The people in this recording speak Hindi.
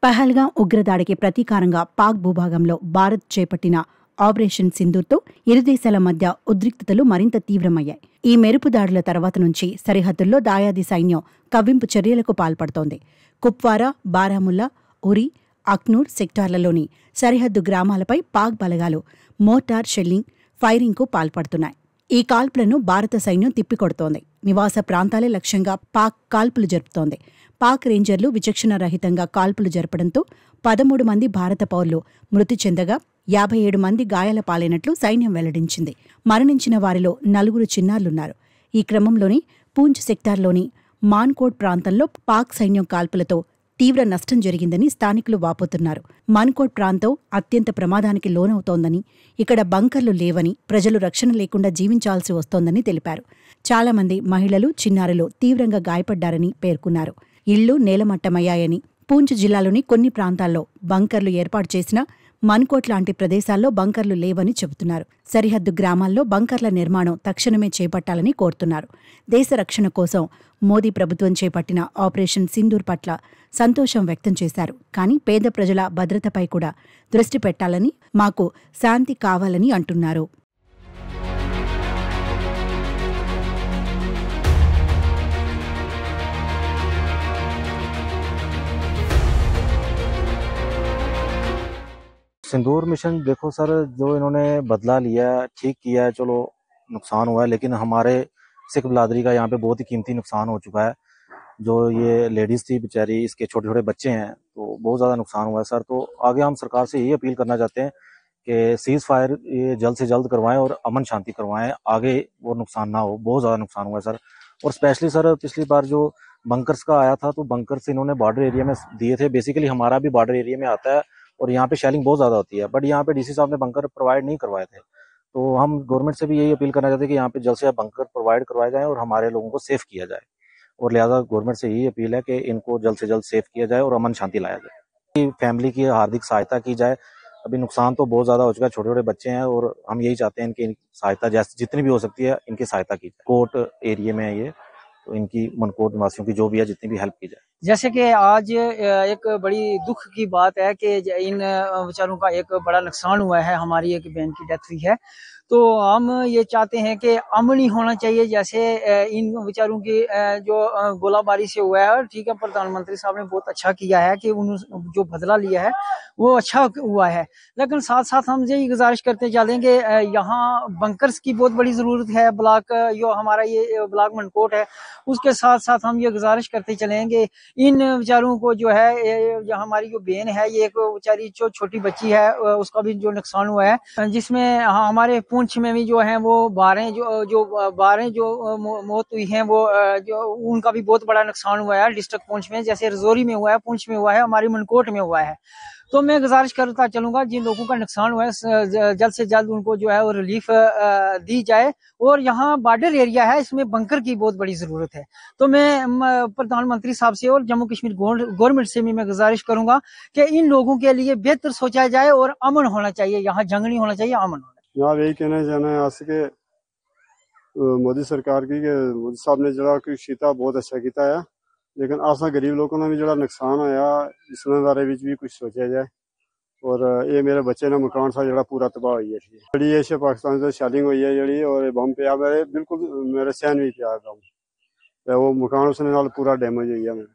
పహల్గాం ఉగ్రదాడికి ప్రతీకారంగా పాక్ భూభాగంలో భారత్ చేపట్టిన ఆపరేషన్ సింధూర్తో ఇరు దేశాల మధ్య ఉద్రిక్తతలు మరింత తీవ్రమయ్యాయి. ఈ మెరుపు దాడుల తర్వాత నుంచి సరిహద్దుల్లో దాయాది సైన్యం కవ్వింపు చర్యలకు పాల్పడుతోంది. కుప్వారా, బారాముల్లా, ఉరి, అఖ్నూర్ సెక్టార్లలోని సరిహద్దు గ్రామాలపై పాక్ బలగాలు మోర్టార్ షెల్లింగ్, ఫైరింగ్కు పాల్పడుతున్నాయి. ఈ కాల్పులను భారత సైన్యం తిప్పికొడుతోంది. నివాస ప్రాంతాలే లక్ష్యంగా పాక్ కాల్పులు జరుపుతోంది. పాక్ రేంజర్లు విచక్షణారహితంగా కాల్పులు జరపడంతో 13 మంది భారత పౌరులు మృతి చెందగా 57 మంది గాయాల పాలైనట్లు సైన్యం వెల్లడించింది. మరణించిన వారిలో 4 చిన్నారులున్నారు. ఈ క్రమంలోనే పూంచ్ సెక్టార్లోని మాన్కోట్ ప్రాంతంలో పాక్ సైన్యం కాల్పులతో తీవ్ర నష్టం జరిగిందని స్థానికులు వాపోతున్నారు. మాన్కోట్ ప్రాంతం అత్యంత ప్రమాదానికి లోనవుతోందని, ఇక్కడ బంకర్లు లేవని, ప్రజలు రక్షణ లేకుండా జీవించాల్సి వస్తోందని తెలిపారు. చాలామంది మహిళలు, చిన్నారులు తీవ్రంగా గాయపడ్డారని పేర్కొన్నారు. ఇళ్లు నేలమట్టమయ్యాయని, పూంచ్ జిల్లాలోని కొన్ని ప్రాంతాల్లో బంకర్లు ఏర్పాటు చేసినా మన్కోట్ లాంటి ప్రదేశాల్లో బంకర్లు లేవని చెబుతున్నారు. సరిహద్దు గ్రామాల్లో బంకర్ల నిర్మాణం తక్షణమే చేపట్టాలని కోరుతున్నారు. దేశ రక్షణ కోసం మోదీ ప్రభుత్వం చేపట్టిన ఆపరేషన్ సింధూర్ పట్ల సంతోషం వ్యక్తం చేశారు. కానీ పేద ప్రజల భద్రతపై కూడా దృష్టి పెట్టాలని, మాకు శాంతి కావాలని అంటున్నారు. सिंदूर मिशन देखो सर, जो इन्होंने बदला लिया ठीक किया है, चलो नुकसान हुआ है, लेकिन हमारे सिख बिरादरी का यहाँ पे बहुत ही कीमती नुकसान हो चुका है। जो ये लेडीज थी बेचारी, इसके छोटे छोटे बच्चे हैं, तो बहुत ज्यादा नुकसान हुआ है सर। तो आगे हम सरकार से यही अपील करना चाहते हैं कि सीज फायर ये जल्द से जल्द करवाएं और अमन शांति करवाएं, आगे वो नुकसान ना हो। बहुत ज्यादा नुकसान हुआ है सर। और स्पेशली सर पिछली बार जो बंकर्स का आया था, तो बंकर्स इन्होंने बॉर्डर एरिया में दिए थे। बेसिकली हमारा भी बॉर्डर एरिया में आता है और यहाँ पे शेलिंग बहुत ज्यादा होती है, बट यहाँ पे डीसी साहब ने बंकर प्रोवाइड नहीं करवाए थे। तो हम गवर्नमेंट से भी यही अपील करना चाहते हैं कि यहाँ पे जल्द से जल्द बंकर प्रोवाइड करवाए जाएं और हमारे लोगों को सेफ किया जाए। और लिहाजा गवर्नमेंट से यही अपील है कि इनको जल्द से जल्द सेफ किया जाए और अमन शांति लाया जाए। फैमिली की हार्दिक सहायता की जाए। अभी नुकसान तो बहुत ज्यादा हो चुका है, छोटे छोटे बच्चे हैं, और हम यही चाहते हैं इनकी सहायता जैसे जितनी भी हो सकती है इनकी सहायता की जाए। कोट एरिया में है ये, तो इनकी मनकोट निवासियों की जो भी है जितनी भी हेल्प की जाए। जैसे कि आज एक बड़ी दुख की बात है कि इन बेचारों का एक बड़ा नुकसान हुआ है, हमारी एक बहन की डेथ हुई है। तो हम ये चाहते हैं कि अमन ही होना चाहिए। जैसे इन बेचारों की जो गोलाबारी से हुआ है, ठीक है, प्रधानमंत्री साहब ने बहुत अच्छा किया है कि उन्होंने जो बदला लिया है वो अच्छा हुआ है, लेकिन साथ साथ हम यही गुजारिश करते चलेंगे, यहाँ बंकर्स की बहुत बड़ी जरूरत है। ब्लॉक जो हमारा ये ब्लॉक मनकोट है, उसके साथ साथ हम ये गुजारिश करते चलेंगे इन बेचारों को जो है, जो हमारी जो बहन है, ये एक बेचारी जो छोटी बच्ची है, उसका भी जो नुकसान हुआ है, जिसमें हमारे पूंछ में भी जो है वो 12 जो मौत हुई है, वो जो उनका भी बहुत बड़ा नुकसान हुआ है डिस्ट्रिक्ट पूंछ में। जैसे रजौरी में हुआ है, पूंछ में हुआ है, हमारी मनकोट में हुआ है। तो मैं गुजारिश करता चलूंगा जिन लोगों का नुकसान हुआ है जल्द से जल्द उनको जो है वो रिलीफ दी जाए। और यहाँ बॉर्डर एरिया है, इसमें बंकर की बहुत बड़ी जरूरत है। तो मैं प्रधानमंत्री साहब से और जम्मू कश्मीर गवर्नमेंट से भी मैं गुजारिश करूंगा कि इन लोगों के लिए बेहतर सोचा जाए और अमन होना चाहिए। यहाँ जंग नहीं होना चाहिए, अमन होना चाहिए। यहाँ यही कहना चाहना है आज के मोदी सरकार की कि मोदी साहब ने जरा कीता बहुत अच्छा किया है, लेकिन असा गरीब लोगों ने भी जो नुकसान होया इसमें बारे भी कुछ सोचा जाए। और ये मेरे बच्चे ने मकान सा जो पूरा तबाह हुई है जी। ये पाकिस्तान से शेलिंग हुई है जी, और बम पे मेरे बिल्कुल मेरे सहन भी पिया बम, वो मकान उसने पूरा डैमेज हुई है मेरे।